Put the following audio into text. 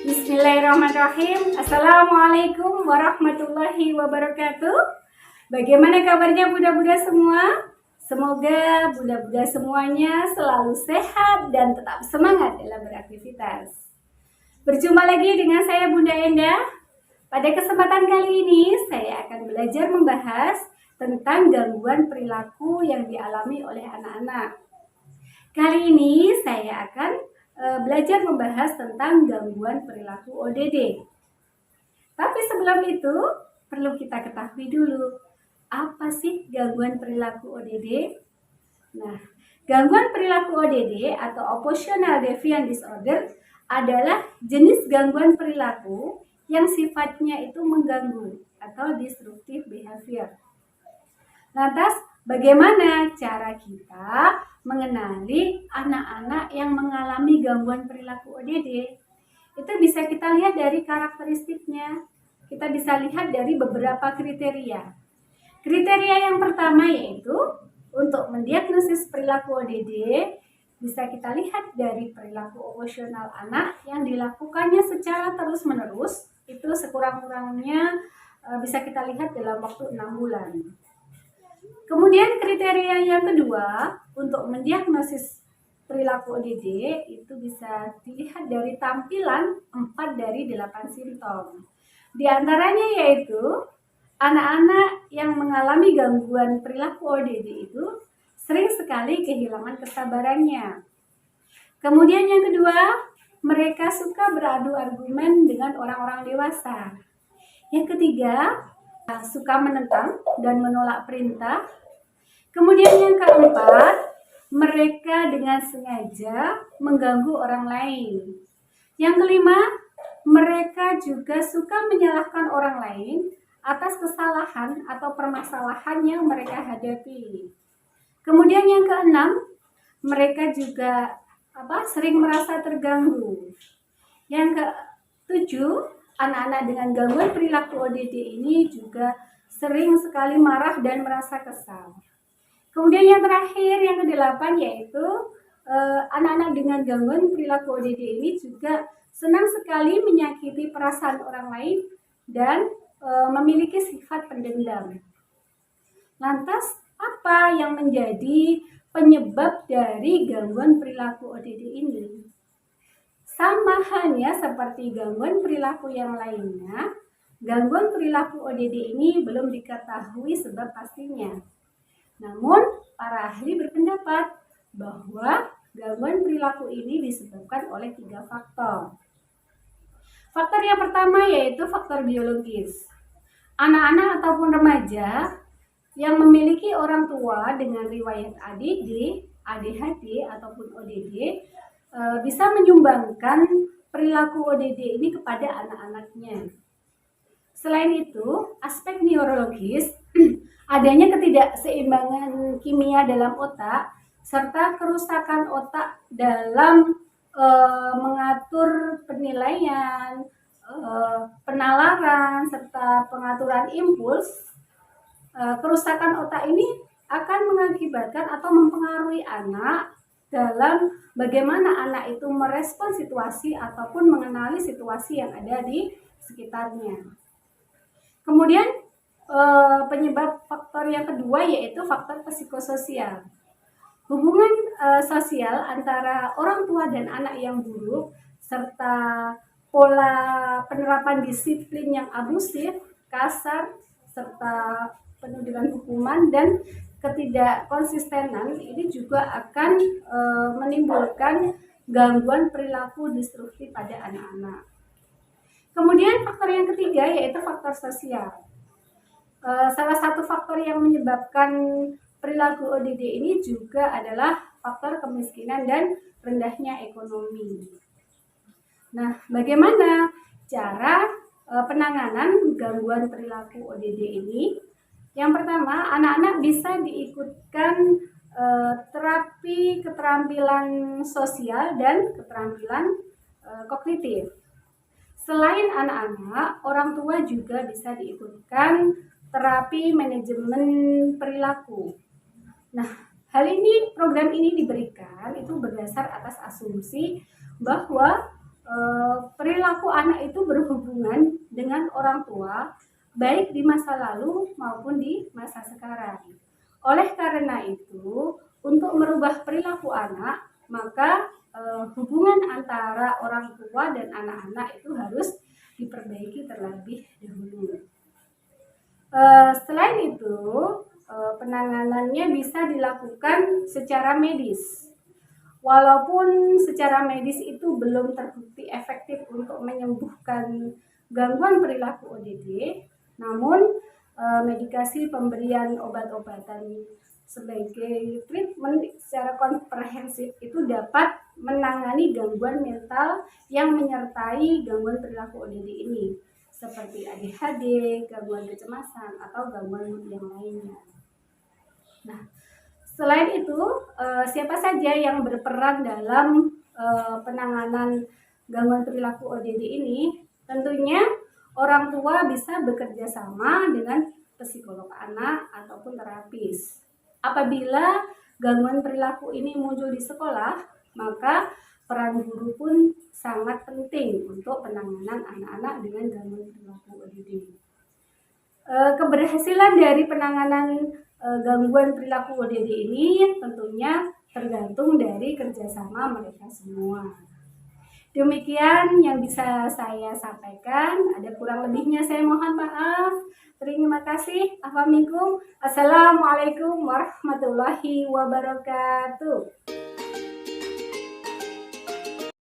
Bismillahirrahmanirrahim. Assalamualaikum warahmatullahi wabarakatuh. Bagaimana kabarnya Bunda-Bunda semua? Semoga Bunda-Bunda semuanya selalu sehat dan tetap semangat dalam beraktivitas. Berjumpa lagi dengan saya Bunda Endah. Pada kesempatan kali ini saya akan belajar membahas tentang gangguan perilaku yang dialami oleh anak-anak. Kali ini saya akan belajar membahas tentang gangguan perilaku ODD. Tapi sebelum itu, perlu kita ketahui dulu, apa sih gangguan perilaku ODD? Nah, gangguan perilaku ODD atau Oppositional Deviant Disorder adalah jenis gangguan perilaku yang sifatnya itu mengganggu atau disruptive behavior. Lantas, bagaimana cara kita mengenali anak-anak yang mengalami gangguan perilaku ODD? Itu bisa kita lihat dari karakteristiknya. Kita bisa lihat dari beberapa kriteria. Kriteria yang pertama yaitu untuk mendiagnosis perilaku ODD bisa kita lihat dari perilaku operasional anak yang dilakukannya secara terus-menerus. Itu sekurang-kurangnya bisa kita lihat dalam waktu 6 bulan. Kemudian kriteria yang kedua untuk mendiagnosis perilaku ODD itu bisa dilihat dari tampilan 4 dari 8 simptom. Di antaranya yaitu anak-anak yang mengalami gangguan perilaku ODD itu sering sekali kehilangan kesabarannya. Kemudian yang kedua, mereka suka beradu argumen dengan orang-orang dewasa. Yang ketiga, suka menentang dan menolak perintah. Kemudian yang keempat, mereka dengan sengaja mengganggu orang lain. Yang kelima, mereka juga suka menyalahkan orang lain atas kesalahan atau permasalahan yang mereka hadapi. Kemudian yang keenam, mereka juga sering merasa terganggu. Yang ketujuh, anak-anak dengan gangguan perilaku ODD ini juga sering sekali marah dan merasa kesal. Kemudian yang terakhir, yang ke-8 yaitu anak-anak dengan gangguan perilaku ODD ini juga senang sekali menyakiti perasaan orang lain dan memiliki sifat pendendam. Lantas, apa yang menjadi penyebab dari gangguan perilaku ODD ini? Sama halnya seperti gangguan perilaku yang lainnya, gangguan perilaku ODD ini belum diketahui sebab pastinya. Namun, para ahli berpendapat bahwa gangguan perilaku ini disebabkan oleh 3 faktor. Faktor yang pertama yaitu faktor biologis. Anak-anak ataupun remaja yang memiliki orang tua dengan riwayat ADD, ADHD ataupun ODD bisa menyumbangkan perilaku ODD ini kepada anak-anaknya. Selain itu, aspek neurologis, adanya ketidakseimbangan kimia dalam otak, serta kerusakan otak dalam mengatur penilaian, penalaran, serta pengaturan impuls. Kerusakan otak ini akan mengakibatkan atau mempengaruhi anak dalam bagaimana anak itu merespon situasi ataupun mengenali situasi yang ada di sekitarnya. Kemudian penyebab faktor yang kedua yaitu faktor psikososial. Hubungan sosial antara orang tua dan anak yang buruk serta pola penerapan disiplin yang abusif, kasar, serta penuh dengan hukuman dan ketidakkonsistenan ini juga akan menimbulkan gangguan perilaku disruptif pada anak-anak. Kemudian faktor yang ketiga yaitu faktor sosial. Salah satu faktor yang menyebabkan perilaku ODD ini juga adalah faktor kemiskinan dan rendahnya ekonomi. Nah, bagaimana cara penanganan gangguan perilaku ODD ini? Yang pertama, anak-anak bisa diikutkan terapi keterampilan sosial dan keterampilan kognitif. Selain anak-anak, orang tua juga bisa diikutkan terapi manajemen perilaku. Nah, program ini diberikan itu berdasar atas asumsi bahwa perilaku anak itu berhubungan dengan orang tua, baik di masa lalu maupun di masa sekarang. Oleh karena itu, untuk merubah perilaku anak, maka hubungan antara orang tua dan anak-anak itu harus diperbaiki terlebih dahulu. Selain itu, penanganannya bisa dilakukan secara medis. Walaupun secara medis itu belum terbukti efektif untuk menyembuhkan gangguan perilaku ODD, namun medikasi pemberian obat-obatan sebagai treatment secara komprehensif itu dapat menangani gangguan mental yang menyertai gangguan perilaku ODD ini, seperti ADHD, gangguan kecemasan, atau gangguan mood yang lainnya. Nah, selain itu, siapa saja yang berperan dalam penanganan gangguan perilaku ODD ini? Tentunya orang tua bisa bekerja sama dengan psikolog anak ataupun terapis. Apabila gangguan perilaku ini muncul di sekolah, maka peran guru pun sangat penting untuk penanganan anak-anak dengan gangguan perilaku ODD. Keberhasilan dari penanganan gangguan perilaku ODD ini tentunya tergantung dari kerjasama mereka semua. Demikian yang bisa saya sampaikan. Ada kurang lebihnya saya mohon maaf. Terima kasih. Assalamualaikum warahmatullahi wabarakatuh.